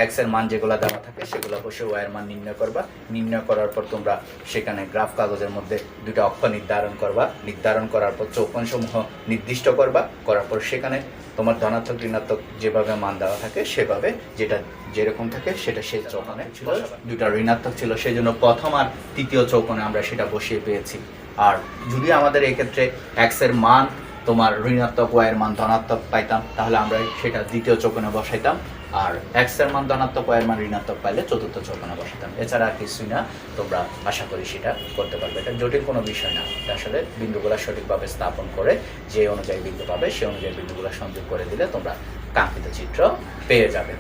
এক্স এর মান যেগুলো দেওয়া থাকে সেগুলো বসে ওয়াই এর মান নির্ণয় করবা। নির্ণয় করার পর তোমরা সেখানে গ্রাফ কাগজের মধ্যে দুটো অক্ষ নির্ধারণ করবা। নির্ধারণ করার পর চৌকোণসমূহ নির্দিষ্ট করবা। করার পর সেখানে তোমার ধনাত্মক ঋণাত্মক যেভাবে মান দেওয়া থাকে সেভাবে যেটা যেরকম থাকে সেটা সেই চৌকোণে ছিল। দুটা ঋণাত্মক ছিল, সেই জন্য প্রথম আর তৃতীয় চৌকোণে আমরা সেটা বসিয়ে পেয়েছি। আর যদি আমাদের এক্ষেত্রে এক্স এর মান তোমার ঋণাত্মক, ওয়াই এর মান ধনাত্মক পাইতাম, তাহলে আমরা সেটা দ্বিতীয় চৌকোণে বসাইতাম। আর এক্স এর মান ধনাত্মক, ওয়াই এর মান ঋণাত্মক পাইলে চতুর্থ চৌকোণে বসাতাম। এছাড়া আর কিছুই না, তোমরা আশা করি সেটা করতে পারবে। এটা জটিল কোনো বিষয় না, এটা আসলে বিন্দুগুলো সঠিকভাবে স্থাপন করে যে অনুযায়ী বিন্দু পাবে সে অনুযায়ী বিন্দুগুলো সংযোগ করে দিলে তোমরা কাঙ্ক্ষিত চিত্র পেয়ে যাবে।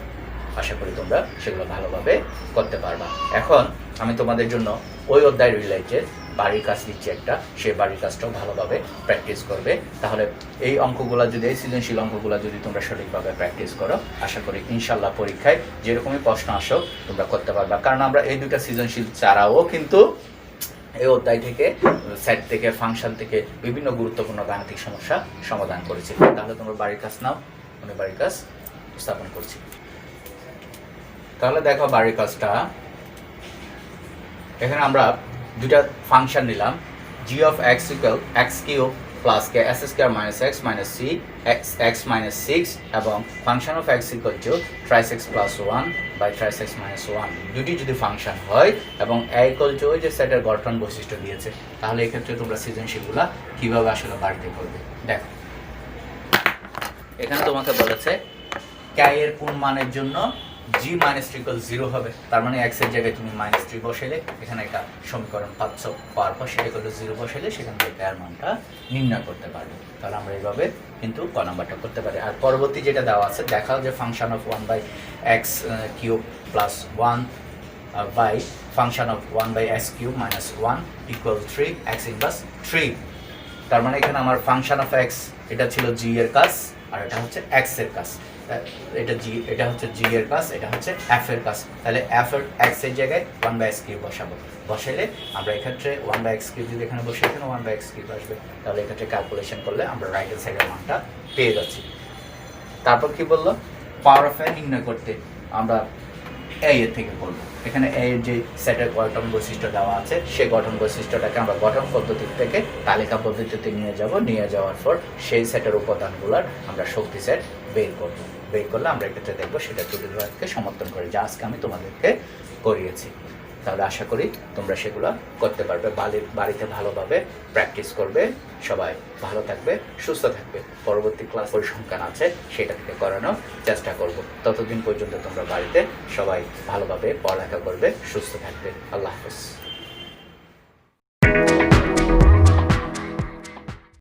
আশা করি তোমরা সেগুলো ভালোভাবে করতে পারবা। এখন আমি তোমাদের জন্য ওই অধ্যায় রিলেটেড বাড়ির কাজ দিচ্ছি একটা, সেই বাড়ির কাজটাও ভালোভাবে প্র্যাকটিস করবে। তাহলে এই অঙ্কগুলো যদি, এই সৃজনশীল অঙ্কগুলো যদি তোমরা সঠিকভাবে প্র্যাকটিস করো, আশা করি ইনশাল্লাহ পরীক্ষায় যেরকমই প্রশ্ন আসো তোমরা করতে পারবা। কারণ আমরা এই দুটা সৃজনশীল ছাড়াও কিন্তু এই অধ্যায় থেকে, সেট থেকে, ফাংশন থেকে বিভিন্ন গুরুত্বপূর্ণ গাণিতিক সমস্যা সমাধান করেছি। তাহলে তোমরা বাড়ির কাজ নাও, আমি বাড়ির কাজ স্থাপন করছি। তাহলে দেখো বাড়ির কাজটা, এখানে আমরা দুটা ফাংশন নিলাম, g of x equal x cube plus k s square minus x minus c x minus 6 এবং function of x equal to thrice x plus 1 by thrice x minus 1 দুটি যদি ফাংশন হয় এবং a equal to ওই যে সেটের গঠন বৈশিষ্ট্য দিয়েছে, তাহলে এক্ষেত্রে তোমরা সৃজনশীলগুলা কিভাবে আসলে বাড়িতে করবে। দেখো এখানে তোমাকে বলেছে k এর কোন মানের জন্য g minus 3 equal 0 হবে। তার মানে x এর জায়গায় তুমি -3 বসাইলে এখানে একটা সমীকরণ পাচ্ছ, পাওয়ার পর সেটা করলে 0 বসাইলে সেখান থেকে এর মানটা নির্ণয় করতে পারবে। তাহলে আমরা এইভাবে কিন্তু ক নাম্বারটা করতে পারি। আর পরবর্তী যেটা দেওয়া আছে, দেখাও যে function of 1 by x cube plus 1 by function of 1 by x cube minus 1 equal 3 x inverse 3। তার মানে এখানে আমার ফাংশন অফ x এটা ছিল g এর কাজ আর এটা হচ্ছে x এর কাজ। এটা হচ্ছে g এর কাজ, এটা হচ্ছে f এর কাজ। তাহলে f এর x এর জায়গায় 1 বাই x কিউব বসাবো। বসাইলে আমরা এক্ষেত্রে 1 বাই x কিউব যদি এখানে বসে, এখানে 1 বাই x কিউব আসবে। তাহলে এক্ষেত্রে ক্যালকুলেশন করলে আমরা রাইট হ্যান্ড সাইডের মানটা পেয়ে যাচ্ছি। তারপর কি বললো, পাওয়ার অফ a নির্ণয় করতে আমরা a এর থেকে করব। এখানে a এর যে সেটের গঠন বৈশিষ্ট্য দেওয়া আছে সেই গঠন বৈশিষ্ট্যটাকে আমরা গঠন পদ্ধতি থেকে তালিকা পদ্ধতিতে নিয়ে যাব। নিয়ে যাওয়ার পর সেই সেটের উপাদানগুলোর আমরা শক্তি সেট বের করব। বের করলে আমরা এক্ষেত্রে দেখবো সেটা চতুর্ভাগকে সমর্থন করে, যা আজকে আমি তোমাদেরকে করিয়েছি। তাহলে আশা করি তোমরা সেগুলো করতে পারবে। বাড়িতে ভালোভাবে প্র্যাকটিস করবে। সবাই ভালো থাকবে, সুস্থ থাকবে। পরবর্তী ক্লাস পরিসংখ্যান আছে, সেটা থেকে করানোর চেষ্টা করব। ততদিন পর্যন্ত তোমরা বাড়িতে সবাই ভালোভাবে পড়ালেখা করবে, সুস্থ থাকবে। আল্লাহ হাফেজ।